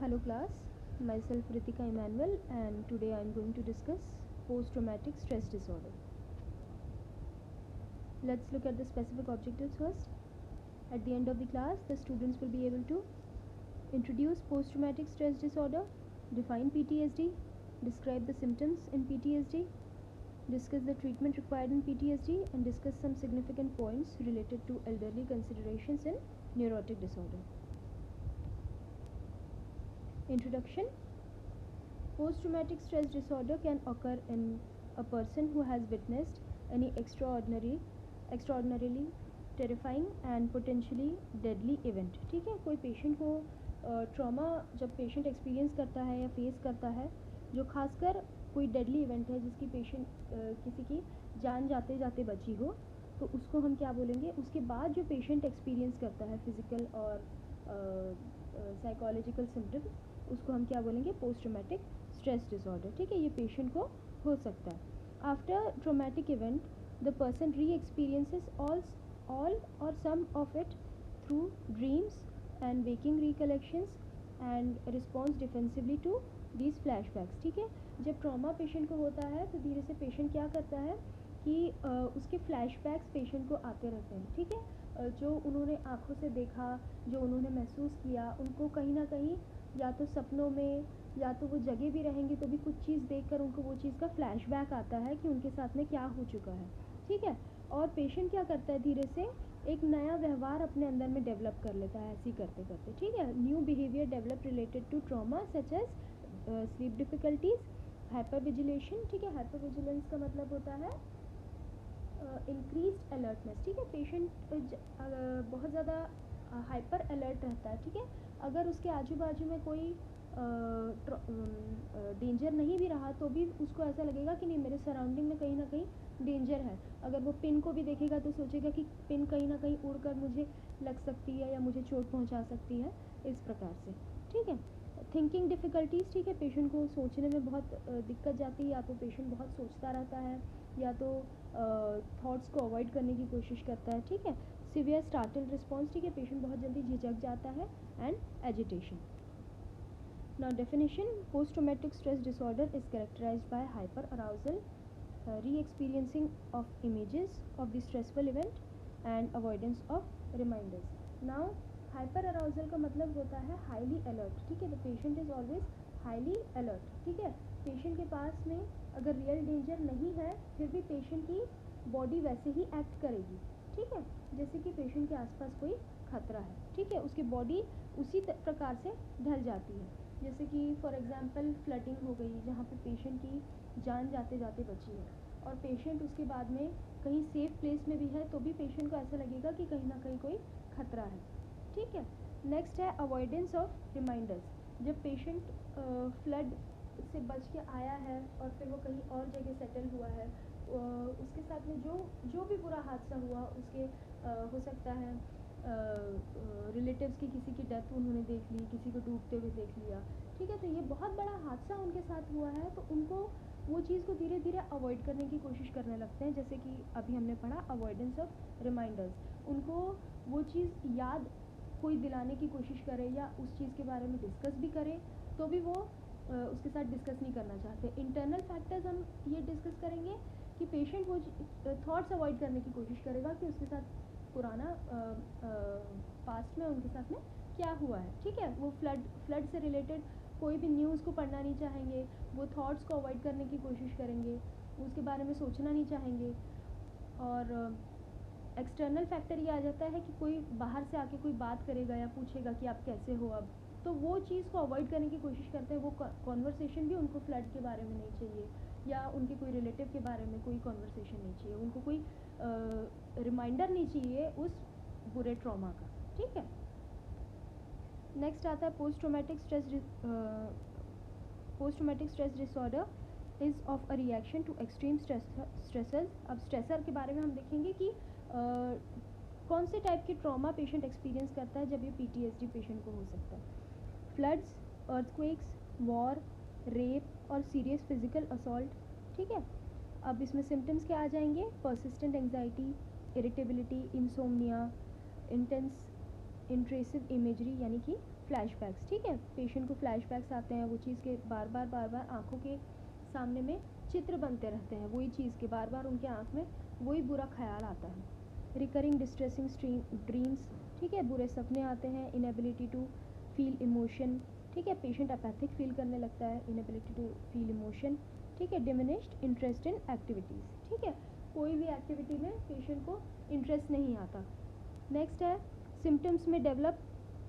Hello class, myself Ritika Emmanuel and today I am going to discuss post-traumatic stress disorder. Let's look at the specific objectives first. At the end of the class, the students will be able to introduce post-traumatic stress disorder, define PTSD, describe the symptoms in PTSD, discuss the treatment required in PTSD and discuss some significant points related to elderly considerations in neurotic disorder. Introduction. Post-traumatic stress disorder can occur in a person who has witnessed any extraordinarily terrifying and potentially deadly event. ठीक है, कोई patient को trauma जब patient experience करता है या face करता है जो खासकर कोई डेडली इवेंट है जिसकी पेशेंट किसी की जान जाते जाते बची हो, तो उसको हम क्या बोलेंगे. उसके बाद जो पेशेंट एक्सपीरियंस करता है फिजिकल और साइकोलॉजिकल सिम्टम्स, उसको हम क्या बोलेंगे, पोस्ट ट्रॉमेटिक स्ट्रेस डिसऑर्डर. ठीक है, ये पेशेंट को हो सकता है. After traumatic event the person re experiences all और some of it through dreams and waking recollections and response defensively to these flashbacks. ठीक है, जब ट्रॉमा पेशेंट को होता है तो धीरे से पेशेंट क्या करता है कि उसके फ्लैशबैक्स पेशेंट को आते रहते हैं. ठीक है, जो उन्होंने आँखों से देखा, जो उन्होंने महसूस किया, उनको कहीं ना कहीं या तो सपनों में या तो वो जगह भी रहेंगे तो भी कुछ चीज़ देखकर उनको वो चीज़ का फ्लैशबैक आता है कि उनके साथ में क्या हो चुका है. ठीक है, और पेशेंट क्या करता है, धीरे से एक नया व्यवहार अपने अंदर में डेवलप कर लेता है ऐसे ही करते करते. ठीक है, new behaviour develop related to trauma such as sleep difficulties, hyper vigilation. ठीक है, हाइपर विजिलेंस का मतलब होता है इंक्रीज अलर्टनेस. ठीक है, पेशेंट बहुत ज़्यादा हाइपर अलर्ट रहता है. ठीक है, अगर उसके आजू बाजू में कोई डेंजर नहीं भी रहा तो भी उसको ऐसा लगेगा कि नहीं, मेरे सराउंडिंग में कहीं ना कहीं डेंजर है. अगर वो पिन को भी देखेगा तो सोचेगा कि पिन कहीं ना कहीं उड़कर मुझे लग सकती है या मुझे चोट पहुंचा सकती है, इस प्रकार से. ठीक है, थिंकिंग डिफ़िकल्टीज़. ठीक है, पेशेंट को सोचने में बहुत दिक्कत जाती है, या तो पेशेंट बहुत सोचता रहता है या तो थॉट्स को अवॉइड करने की कोशिश करता है. ठीक है, सिवियर स्टार्टल रिस्पॉन्स. ठीक है, पेशेंट बहुत जल्दी झिझक जाता है and agitation. Now definition: post-traumatic stress disorder is characterized by hyper-arousal, re-experiencing of images of the stressful event and avoidance of reminders. Now hyper-arousal का मतलब होता है highly alert. ठीक है, the patient is always highly alert. ठीक है, patient के पास में अगर रियल डेंजर नहीं है फिर भी पेशेंट की बॉडी वैसे ही एक्ट करेगी. ठीक है, जैसे कि पेशेंट के आसपास कोई खतरा है. ठीक है, उसकी बॉडी उसी प्रकार से ढल जाती है. जैसे कि फॉर एग्जांपल फ्लडिंग हो गई जहाँ पे पेशेंट की जान जाते जाते बची है और पेशेंट उसके बाद में कहीं सेफ प्लेस में भी है तो भी पेशेंट को ऐसा लगेगा कि कहीं ना कहीं कोई खतरा है. ठीक है, नेक्स्ट है अवॉइडेंस ऑफ रिमाइंडर्स. जब पेशेंट फ्लड से बच के आया है और फिर वो कहीं और जगह सेटल हुआ है, उसके साथ में जो भी बुरा हादसा हुआ उसके हो सकता है रिलेटिव्स की किसी की डेथ उन्होंने देख ली, किसी को डूबते हुए देख लिया. ठीक है, तो ये बहुत बड़ा हादसा उनके साथ हुआ है तो उनको वो चीज़ को धीरे धीरे अवॉइड करने की कोशिश करने लगते हैं. जैसे कि अभी हमने पढ़ा अवॉइडेंस ऑफ रिमाइंडर्स. उनको वो चीज़ याद कोई दिलाने की कोशिश करे या उस चीज़ के बारे में डिस्कस भी करे तो भी वो उसके साथ डिस्कस नहीं करना चाहते. इंटरनल फैक्टर्स हम ये डिस्कस करेंगे कि पेशेंट वो थॉट्स अवॉइड करने की कोशिश करेगा कि उसके साथ पुराना पास्ट में उनके साथ में क्या हुआ है. ठीक है, वो फ्लड से रिलेटेड कोई भी न्यूज़ को पढ़ना नहीं चाहेंगे, वो थॉट्स को अवॉइड करने की कोशिश करेंगे, उसके बारे में सोचना नहीं चाहेंगे. और एक्सटर्नल फैक्टर ये आ जाता है कि कोई बाहर से आके कोई बात करेगा या पूछेगा कि आप कैसे हो अब, तो वो चीज़ को अवॉइड करने की कोशिश करते हैं. वो कॉन्वर्सेशन भी उनको फ्लड के बारे में नहीं चाहिए या उनके कोई रिलेटिव के बारे में कोई कॉन्वर्सेशन नहीं चाहिए, उनको कोई रिमाइंडर नहीं चाहिए उस बुरे ट्रॉमा का. ठीक है, नेक्स्ट आता है post traumatic stress disorder is of a reaction to extreme stressors. अब स्ट्रेसर के बारे में हम देखेंगे कि कौन से टाइप के ट्रॉमा पेशेंट एक्सपीरियंस करता है जब ये पीटीएसडी पेशेंट को हो सकता है. फ्लड्स, अर्थक्वेक्स, वॉर, रेप और सीरियस फिजिकल असॉल्ट. ठीक है, अब इसमें सिम्टम्स क्या आ जाएंगे, persistent anxiety, irritability, insomnia, intense intrusive imagery यानी कि फ्लैशबैक्स, ठीक है। पेशेंट को फ्लैशबैक्स आते हैं, वो चीज़ के बार बार आँखों के सामने में चित्र बनते रहते हैं, वही चीज़ के बार बार उनके आँख में वही बुरा ख्याल आता है। रिकरिंग डिस्ट्रेसिंग ड्रीम्स, ठीक है, बुरे सपने आते हैं। इनएबिलिटी टू फील इमोशन, ठीक है, पेशेंट अपैथिक फील करने लगता है। इनएबिलिटी टू फील इमोशन, ठीक है। डिमिनिश्ड इंटरेस्ट इन एक्टिविटीज़, ठीक है, कोई भी एक्टिविटी में पेशेंट को इंटरेस्ट नहीं आता। नेक्स्ट है symptoms may develop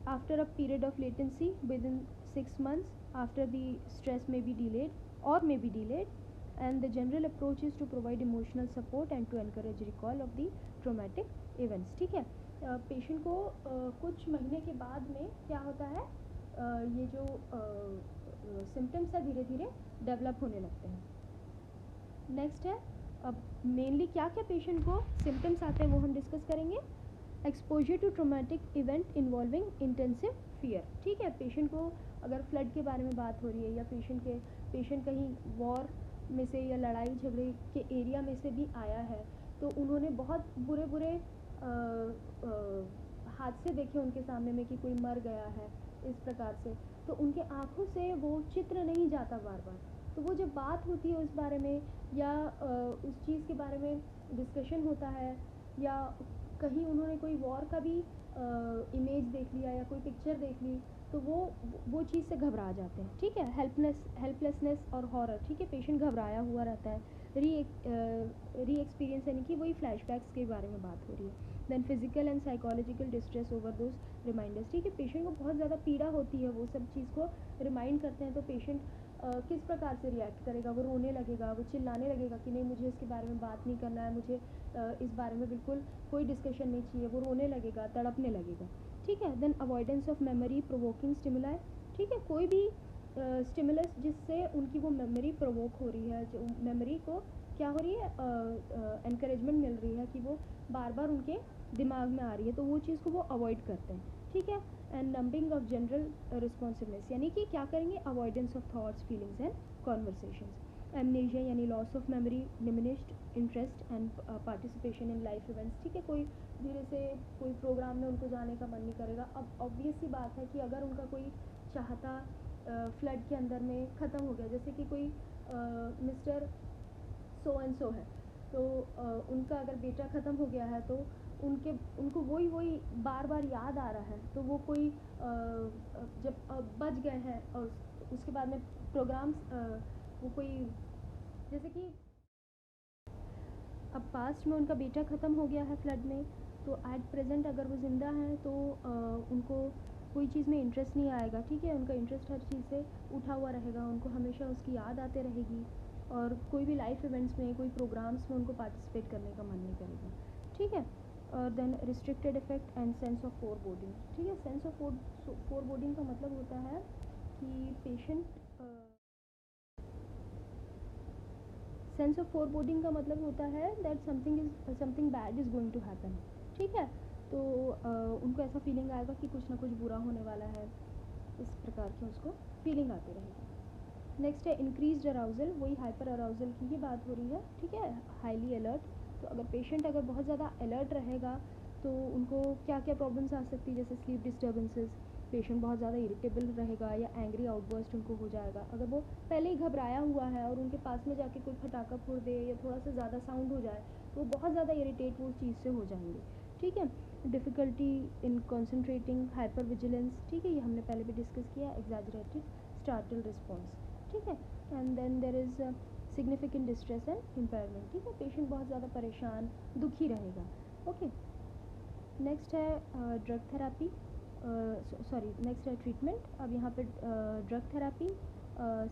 after a period of latency within 6 months after the stress may be delayed and the general approach is to provide emotional support and to encourage recall of the traumatic events, ठीक है। Patient को कुछ महीने के बाद में क्या होता है, ये जो सिम्टम्स है धीरे धीरे डेवलप होने लगते हैं। नेक्स्ट है, अब मेनली क्या क्या पेशेंट को सिम्टम्स आते हैं वो हम डिस्कस करेंगे। Exposure to traumatic event involving intensive fear, ठीक है, पेशेंट को अगर फ्लड के बारे में बात हो रही है या पेशेंट कहीं वॉर में से या लड़ाई झगड़े के एरिया में से भी आया है, तो उन्होंने बहुत बुरे हादसे देखे उनके सामने में कि कोई मर गया है इस प्रकार से, तो उनके आँखों से वो चित्र नहीं जाता बार बार, तो वो जब बात होती है उस बारे में या उस चीज़ के बारे में डिस्कशन होता है या कहीं उन्होंने कोई वॉर का भी इमेज देख लिया या कोई पिक्चर देख ली, तो वो चीज़ से घबरा जाते हैं, ठीक है। हेल्पलेसनेस और हॉरर, ठीक है, पेशेंट घबराया हुआ रहता है। री एक्सपीरियंस यानी कि वही फ्लैशबैक्स के बारे में बात हो रही है। Then physical and psychological distress over those reminders, ठीक है, पेशेंट को बहुत ज़्यादा पीड़ा होती है, वो सब चीज़ को रिमाइंड करते हैं, तो पेशेंट किस प्रकार से रिएक्ट करेगा, वो रोने लगेगा, वो चिल्लाने लगेगा कि नहीं मुझे इसके बारे में बात नहीं करना है, मुझे इस बारे में बिल्कुल कोई डिस्कशन नहीं चाहिए, वो रोने लगेगा, तड़पने लगेगा, ठीक है। Then avoidance of memory provoking stimuli, ठीक है, कोई भी स्टिमुलस जिससे उनकी वो मेमोरी प्रोवोक हो रही है, जो मेमोरी को क्या हो रही है, एनकरेजमेंट मिल रही है कि वो बार बार उनके दिमाग में आ रही है, तो वो चीज़ को वो अवॉइड करते हैं, ठीक है। And numbing of general responsiveness, यानी कि क्या करेंगे, avoidance of thoughts feelings and conversations. Amnesia यानी loss of memory, diminished interest and participation in life events, ठीक है, कोई धीरे से कोई प्रोग्राम में उनको जाने का मन नहीं करेगा। अब ऑब्वियस सी बात है कि अगर उनका कोई चाहता फ्लड के अंदर में ख़त्म हो गया, जैसे कि कोई मिस्टर सो एंड सो है, तो उनका अगर बेटा ख़त्म हो गया है, तो उनको वही बार बार याद आ रहा है, तो वो कोई जब बच गए हैं और उसके बाद में प्रोग्राम्स वो कोई जैसे कि अब पास्ट में उनका बेटा ख़त्म हो गया है फ्लड में, तो एट प्रेजेंट अगर वो ज़िंदा हैं तो उनको कोई चीज़ में इंटरेस्ट नहीं आएगा, ठीक है, उनका इंटरेस्ट हर चीज़ से उठा हुआ रहेगा, उनको हमेशा उसकी याद आते रहेगी और कोई भी लाइफ इवेंट्स में कोई प्रोग्राम्स में उनको पार्टिसिपेट करने का मन नहीं करेगा, ठीक है। और then restricted effect and sense of foreboding, ठीक है, सेंस ऑफ फोरबोर्डिंग का मतलब होता है कि पेशेंट सेंस ऑफ फोरबोर्डिंग का मतलब होता है that something bad is going to happen, ठीक है, तो उनको ऐसा फीलिंग आएगा कि कुछ ना कुछ बुरा होने वाला है, इस प्रकार की उसको फीलिंग आती रहेगी। नेक्स्ट है इंक्रीज्ड अराउजल, वही हाइपर अराउजल की ही बात हो रही है, ठीक है, हाईली अलर्ट, तो अगर पेशेंट अगर बहुत ज़्यादा अलर्ट रहेगा तो उनको क्या क्या प्रॉब्लम्स आ सकती है, जैसे स्लीप डिस्टर्बेंसेस, पेशेंट बहुत ज़्यादा इरिटेबल रहेगा या एंग्री आउटबर्स्ट उनको हो जाएगा, अगर वो पहले ही घबराया हुआ है और उनके पास में जाके कोई फटाका फोड़ दे या थोड़ा सा ज़्यादा साउंड हो जाए तो वो बहुत ज़्यादा इरिटेट वो उस चीज़ से हो जाएंगे, ठीक है। Difficulty in concentrating, hyper vigilance, ठीक है, ये हमने पहले भी डिस्कस किया। एग्जैजरेटेड स्टार्टल रिस्पॉन्स, ठीक है। And then there is significant distress and impairment, ठीक है, पेशेंट बहुत ज़्यादा परेशान दुखी रहेगा, ओके। नेक्स्ट है ड्रग थेरापी, नेक्स्ट है ट्रीटमेंट। अब यहाँ पे drug therapy,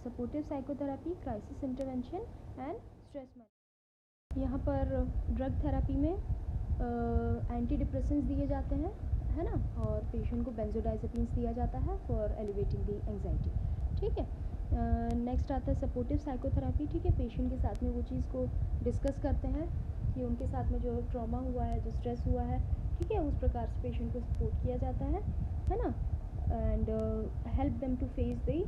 supportive psychotherapy, crisis intervention and stress management. यहाँ पर ड्रग थेरापी में एंटी डिप्रेसेंट्स दिए जाते हैं, है ना, और पेशेंट को बेंजोडाइजेपिन्स दिया जाता है फॉर एलिवेटिंग दी एंग्जाइटी, ठीक है। नेक्स्ट आता है सपोर्टिव साइकोथेरापी, ठीक है, पेशेंट के साथ में वो चीज़ को डिस्कस करते हैं कि उनके साथ में जो ट्रॉमा हुआ है, जो स्ट्रेस हुआ है, ठीक है, उस प्रकार से पेशेंट को सपोर्ट किया जाता है ना। And help them to face the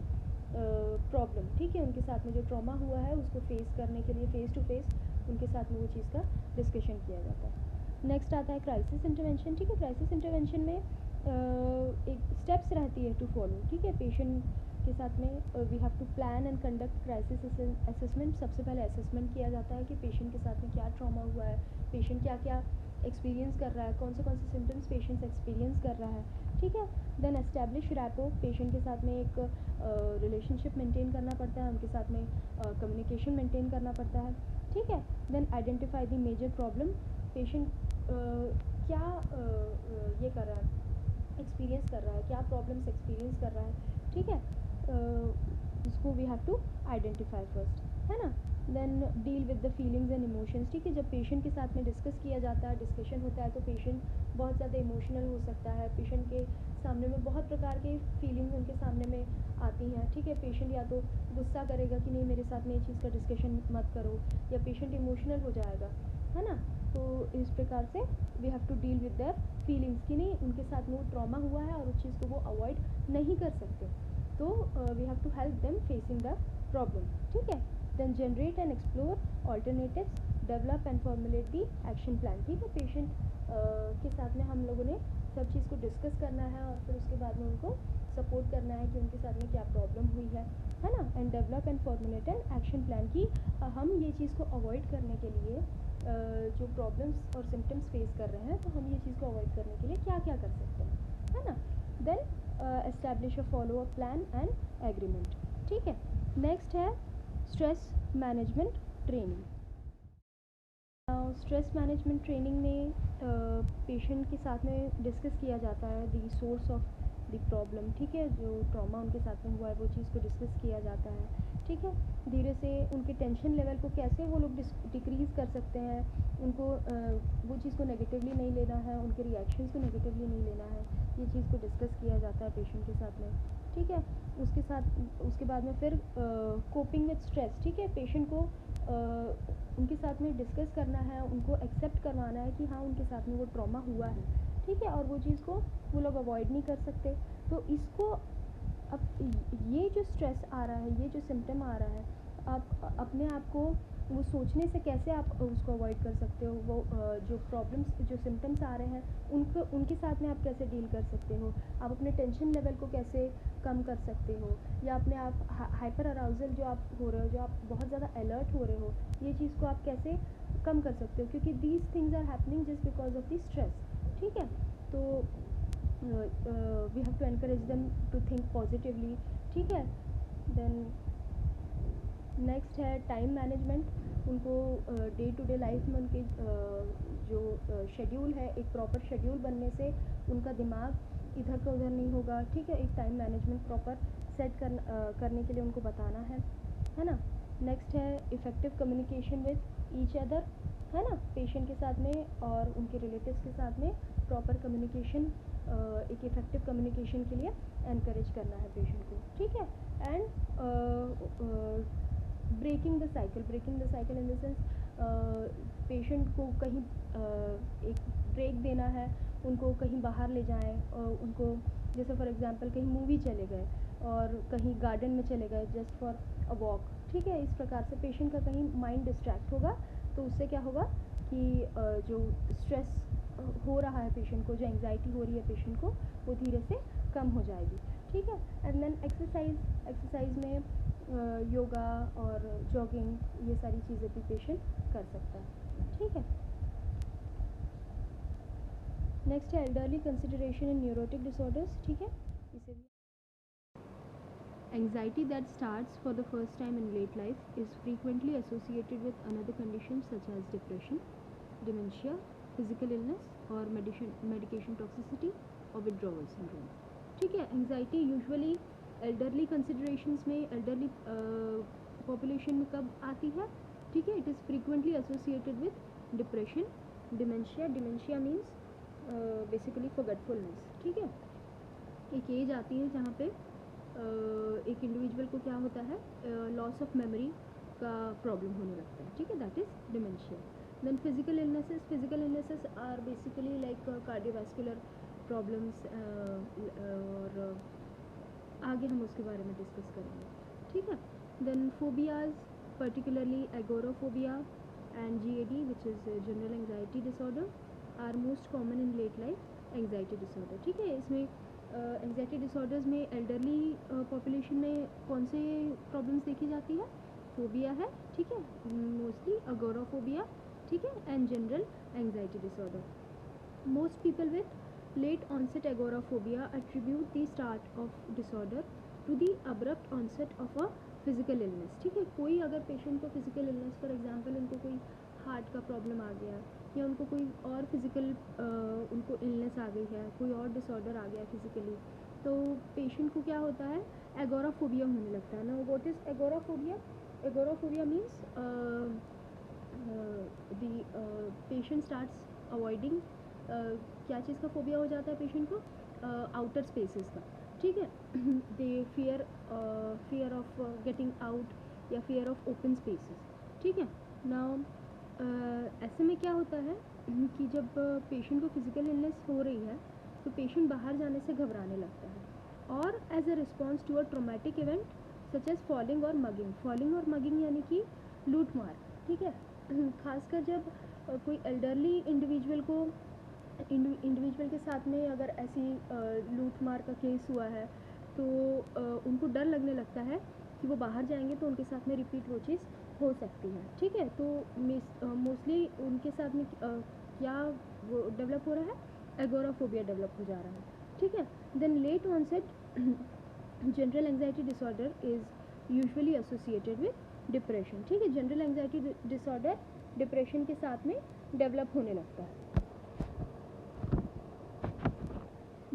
problem, ठीक है, उनके साथ में जो ट्रॉमा हुआ है उसको फेस करने के लिए फेस टू फेस उनके साथ में वो चीज़ का डिस्कशन किया जाता है। नेक्स्ट आता है क्राइसिस इंटरवेंशन, ठीक है, क्राइसिस इंटरवेंशन में एक स्टेप्स रहती है टू फॉलो, ठीक है। पेशेंट के साथ में we have to plan and conduct crisis assessment. सबसे पहले असेसमेंट किया जाता है कि पेशेंट के साथ में क्या ट्रॉमा हुआ है, पेशेंट क्या क्या एक्सपीरियंस कर रहा है, कौन से सिम्टम्स पेशेंट एक्सपीरियंस कर रहा है, ठीक है। देन एस्टैब्लिश रैपो, पेशेंट के साथ में एक रिलेशनशिप मेंटेन करना पड़ता है, उनके साथ में कम्युनिकेशन मेंटेन करना पड़ता है, ठीक है। Then identify the major problem, patient क्या ये कर रहा है, एक्सपीरियंस कर रहा है, क्या प्रॉब्लम्स एक्सपीरियंस कर रहा है, ठीक है। इसको we have to identify first, है ना। Then deal with the feelings and emotions, ठीक है। जब पेशेंट के साथ में डिस्कस किया जाता है, डिस्कशन होता है, तो पेशेंट बहुत ज़्यादा इमोशनल हो सकता है। पेशेंट के सामने में बहुत प्रकार के फीलिंग्स उनके सामने में आती हैं, ठीक है। पेशेंट या तो गुस्सा करेगा कि नहीं मेरे साथ में ये चीज़ का डिस्कशन मत करो, या पेशेंट इमोशनल हो जाएगा, है ना। तो इस प्रकार से we have to deal with their feelings कि नहीं उनके साथ में वो ट्रॉमा हुआ है और उस चीज़ को वो अवॉइड नहीं कर सकते, तो we have to help them facing the problem, ठीक है। Then generate and explore alternatives, develop and formulate the action plan, ठीक है। पेशेंट के साथ में हम लोगों ने सब चीज़ को डिस्कस करना है और फिर उसके बाद में उनको सपोर्ट करना है कि उनके साथ में क्या प्रॉब्लम हुई है ना। And develop and formulate an action plan की हम ये चीज़ को अवॉइड करने के लिए जो प्रॉब्लम्स और सिम्टम्स फेस कर रहे हैं, तो हम ये चीज़ को अवॉइड करने के लिए क्या क्या कर सकते हैं, है ना। Then establish a follow up plan and agreement, ठीक है। नेक्स्ट है stress management training. Stress management training में पेशेंट के साथ में डिस्कस किया जाता है the source of the problem, ठीक है। जो ट्रॉमा उनके साथ में हुआ है वो चीज़ को डिस्कस किया जाता है, ठीक है। धीरे से उनके टेंशन लेवल को कैसे वो लोग डिक्रीज़ कर सकते हैं, उनको वो चीज़ को नेगेटिवली नहीं लेना है, उनके रिएक्शंस को नेगेटिवली नहीं लेना है, ये चीज़ को डिस्कस किया जाता है पेशेंट के साथ में, ठीक है। उसके बाद में फिर कोपिंग विद स्ट्रेस, ठीक है। पेशेंट को उनके साथ में डिस्कस करना है, उनको एक्सेप्ट करवाना है कि हाँ उनके साथ में वो ट्रॉमा हुआ है, ठीक है, और वो चीज़ को वो लोग अवॉइड नहीं कर सकते। तो इसको अब ये जो स्ट्रेस आ रहा है, ये जो सिम्टम आ रहा है, आप अपने आप को वो सोचने से कैसे आप उसको अवॉइड कर सकते हो, वो जो प्रॉब्लम्स जो सिम्टम्स आ रहे हैं उनके साथ में आप कैसे डील कर सकते हो, आप अपने टेंशन लेवल को कैसे कम कर सकते हो, या अपने आप हाइपर अराउजल जो आप हो रहे हो, जो आप बहुत ज़्यादा अलर्ट हो रहे हो, ये चीज़ को आप कैसे कम कर सकते हो, क्योंकि these things are happening just because of the stress, ठीक है। तो we have to encourage them to think positively, ठीक है। देन नेक्स्ट है टाइम मैनेजमेंट। उनको डे टू डे लाइफ में उनके जो शेड्यूल है, एक प्रॉपर शेड्यूल बनने से उनका दिमाग इधर का उधर नहीं होगा, ठीक है। एक टाइम मैनेजमेंट प्रॉपर सेट करने के लिए उनको बताना है ना। नेक्स्ट है effective communication with each other, है ना। पेशेंट के साथ में और उनके रिलेटिव्स के साथ में प्रॉपर कम्युनिकेशन, एक इफ़ेक्टिव कम्युनिकेशन के लिए एनकरेज करना है पेशेंट को, ठीक है। And breaking the cycle in the sense patient को कहीं एक ब्रेक देना है, उनको कहीं बाहर ले जाएं, उनको जैसे फॉर एग्जांपल कहीं मूवी चले गए और कहीं गार्डन में चले गए जस्ट फॉर अ वॉक, ठीक है। इस प्रकार से पेशेंट का कहीं माइंड डिस्ट्रैक्ट होगा, तो उससे क्या होगा कि जो स्ट्रेस हो रहा है पेशेंट को, जो एंग्जाइटी हो रही है पेशेंट को, वो धीरे से कम हो जाएगी, ठीक है। एंड देन एक्सरसाइज में योगा और जॉगिंग, ये सारी चीज़ें भी पेशेंट कर सकता है, ठीक है। नेक्स्ट है elderly consideration in neurotic disorders, ठीक है। इसे भी anxiety that starts for the first time in late life is frequently associated with another condition such as depression, dementia, physical illness और मेडिकेशन टॉक्सिसिटी और विड्रॉवल सिंड्रोम, ठीक है। Anxiety usually elderly considerations में, elderly population में कब आती है, ठीक है। It is frequently associated with depression, dementia means basically forgetfulness, ठीक है। एक एज आती है जहाँ पे एक इंडिविजुअल को क्या होता है, लॉस ऑफ मेमोरी का प्रॉब्लम होने लगता है, ठीक है, that is dementia. Then physical illnesses are basically like cardiovascular problems, और आगे हम उसके बारे में डिस्कस करेंगे, ठीक है। Then phobias, particularly agoraphobia and GAD which is general anxiety disorder, are most common in late life anxiety disorder. ठीक है, इसमें एंग्जाइटी डिसऑर्डर्स में एल्डरली पॉपुलेशन में कौन से प्रॉब्लम्स देखी जाती है? फोबिया है, ठीक है, मोस्टली अगोराफोबिया, ठीक है, and general anxiety disorder. Most people with late onset agoraphobia attribute the start of disorder to the abrupt onset of a physical illness। ठीक है, कोई अगर पेशेंट को फिजिकल इलनेस, फॉर एग्जांपल उनको कोई हार्ट का प्रॉब्लम आ गया या उनको कोई और फिजिकल उनको इलनेस आ गई है, कोई और डिसऑर्डर आ गया फिजिकली, तो पेशेंट को क्या होता है? एगोराफोबिया होने लगता है ना। What is agoraphobia? Agoraphobia means the patient starts avoiding, क्या चीज़ का फोबिया हो जाता है पेशेंट को? आउटर स्पेसेस का, ठीक है। दे फियर ऑफ गेटिंग आउट या फियर ऑफ ओपन स्पेसेस, ठीक है। नाउ ऐसे में क्या होता है कि जब पेशेंट को फिजिकल इलनेस हो रही है तो पेशेंट बाहर जाने से घबराने लगता है, और as a response to a traumatic event such as falling और मगिंग। फॉलिंग और मगिंग यानी कि लूट मार, ठीक है। खासकर जब कोई एल्डरली इंडिविजुअल के साथ में अगर ऐसी लूट मार का केस हुआ है तो उनको डर लगने लगता है कि वो बाहर जाएंगे तो उनके साथ में रिपीट वो चीज़ हो सकती है, ठीक है। तो मोस्टली उनके साथ में क्या वो डेवलप हो रहा है? एगोराफोबिया डेवलप हो जा रहा है, ठीक है। Then late onset general anxiety disorder is usually associated with depression, ठीक है। जनरल एंग्जाइटी डिसऑर्डर डिप्रेशन के साथ में डेवलप होने लगता है।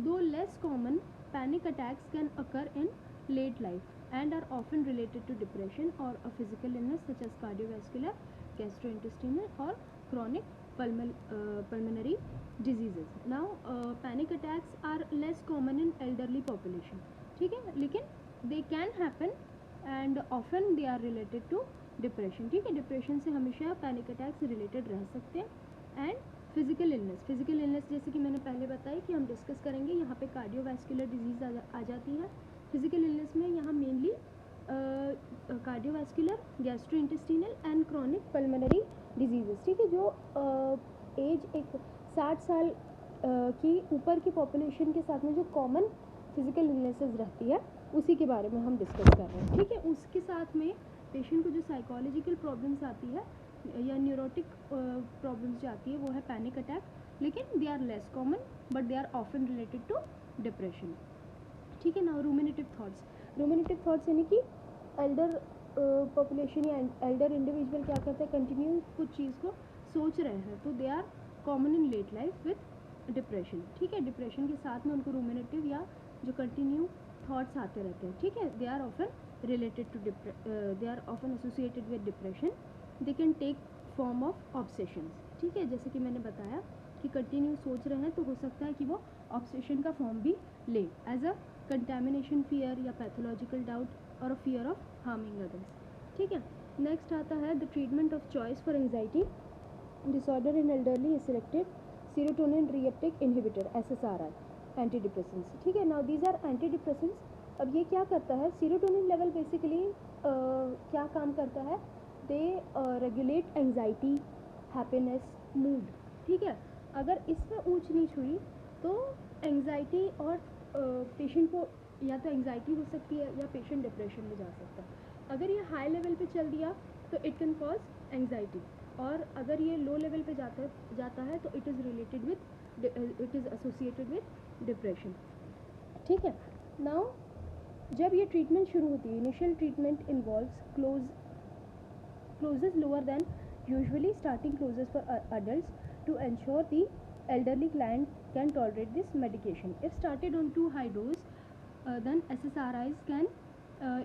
Though less common, panic attacks can occur in late life and are often related to depression or a physical illness such as cardiovascular, gastrointestinal or chronic pulmonary diseases. Now, panic attacks are less common in elderly population, ठीक है, लेकिन they can happen and often they are related to depression, ठीक है। Depression से हमेशा panic attacks related रह सकते हैं। एंड फिजिकल इलनेस जैसे कि मैंने पहले बताया कि हम डिस्कस करेंगे, यहाँ पे कार्डियोवैस्कुलर डिजीज़ आ जाती है। फिजिकल इलनेस में यहाँ mainly cardiovascular, gastrointestinal and chronic pulmonary diseases, ठीक है। जो एज एक 60 साल की ऊपर की पॉपुलेशन के साथ में जो कॉमन फिजिकल इलनेसेस रहती है उसी के बारे में हम डिस्कस कर रहे हैं, ठीक है। उसके साथ में पेशेंट को जो साइकोलॉजिकल प्रॉब्लम्स आती है या न्यूरोटिक प्रॉब्लम्स जो आती है वो है पैनिक अटैक, लेकिन they are less common but they are often related to depression, ठीक है ना। रूमिनेटिव थॉट्स यानी कि एल्डर पॉपुलेशन या एल्डर इंडिविजुअल क्या करते हैं? कंटिन्यू कुछ चीज़ को सोच रहे हैं, तो they are common in late life with depression, ठीक है। डिप्रेशन के साथ में उनको रूमिनेटिव या जो कंटिन्यू थॉट्स आते रहते हैं, ठीक है, they are often related to they are often associated with depression. They can take form of obsessions, ठीक है। जैसे कि मैंने बताया कि कंटिन्यू सोच रहे हैं तो हो सकता है कि वो ऑब्सेशन का फॉर्म भी ले, एज अ कंटेमिनेशन फियर या पैथोलॉजिकल डाउट और a fear of harming others, ठीक है। नेक्स्ट आता है the treatment of choice for anxiety disorder in elderly is selected serotonin reuptake inhibitor SSRI antidepressants, ठीक है। Now these are antidepressants. अब ये क्या करता है? सीरोटोनिन लेवल बेसिकली क्या काम करता है? दे रेगुलेट एंग्जाइटी, हैप्पीनेस, मूड, ठीक है। अगर इसमें ऊंच नीच हुई तो एंग्जाइटी और पेशेंट को या तो एंग्जाइटी हो सकती है या पेशेंट डिप्रेशन में जा सकता है। अगर ये हाई लेवल पे चल दिया तो इट कैन कॉज एंग्जाइटी, और अगर ये लो लेवल पे जाता है तो it is related with it is associated with depression, ठीक है। नाउ जब ये ट्रीटमेंट शुरू होती है, initial treatment involves closes lower than usually, starting closes for adults to ensure the elderly client can tolerate this medication. If started on too high dose, then SSRIs can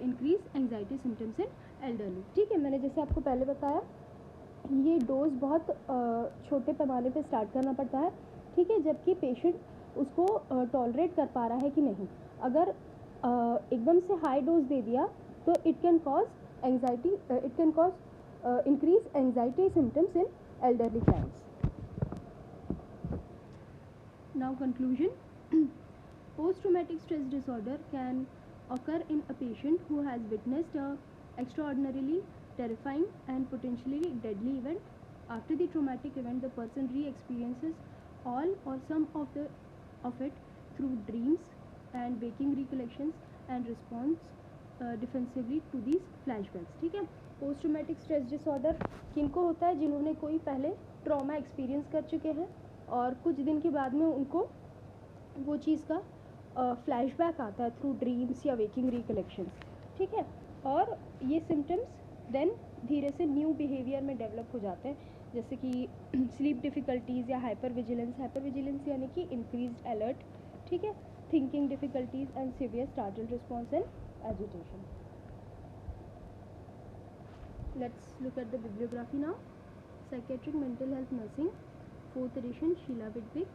increase anxiety symptoms in elderly, ठीक है। मैंने जैसे आपको पहले बताया ये dose बहुत छोटे पैमाने पे स्टार्ट करना पड़ता है, ठीक है, जबकि पेशेंट उसको टॉलरेट कर पा रहा है कि नहीं। अगर एकदम से हाई डोज दे दिया तो it can cause anxiety, it can cause increase anxiety symptoms in elderly clients. Now conclusion. Post-traumatic stress disorder can occur in a patient who has witnessed a extraordinarily terrifying and potentially deadly event. After the traumatic event, the person re-experiences all or some of the of it through dreams and waking recollections and response defensively to these flashbacks. ठीक है, post traumatic stress disorder किनको होता है? जिन्होंने कोई पहले trauma experience कर चुके हैं और कुछ दिन के बाद में उनको वो चीज़ का फ्लैशबैक आता है थ्रू ड्रीम्स या वेकिंग रिकलेक्शंस। ठीक है, और ये सिम्टम्स देन धीरे से न्यू बिहेवियर में डेवलप हो जाते हैं, जैसे कि स्लीप डिफ़िकल्टीज़ या हाइपर विजिलेंस यानी कि इंक्रीज्ड अलर्ट। ठीक है, thinking difficulties and severe startle response and agitation. Let's look at the bibliography now. Psychiatric Mental Health Nursing, 4th edition, Sheila Whitbeck,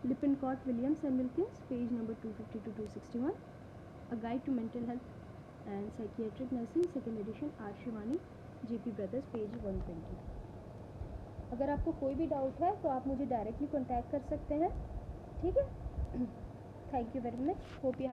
Lippincott, Williams and Wilkins, page number 250 to 261. A Guide to Mental Health and Psychiatric Nursing, 2nd edition, R. Shivani, JP Brothers, page 120. अगर आपको कोई भी doubt है तो आप मुझे directly contact कर सकते हैं। ठीक है, thank you very much. Hope you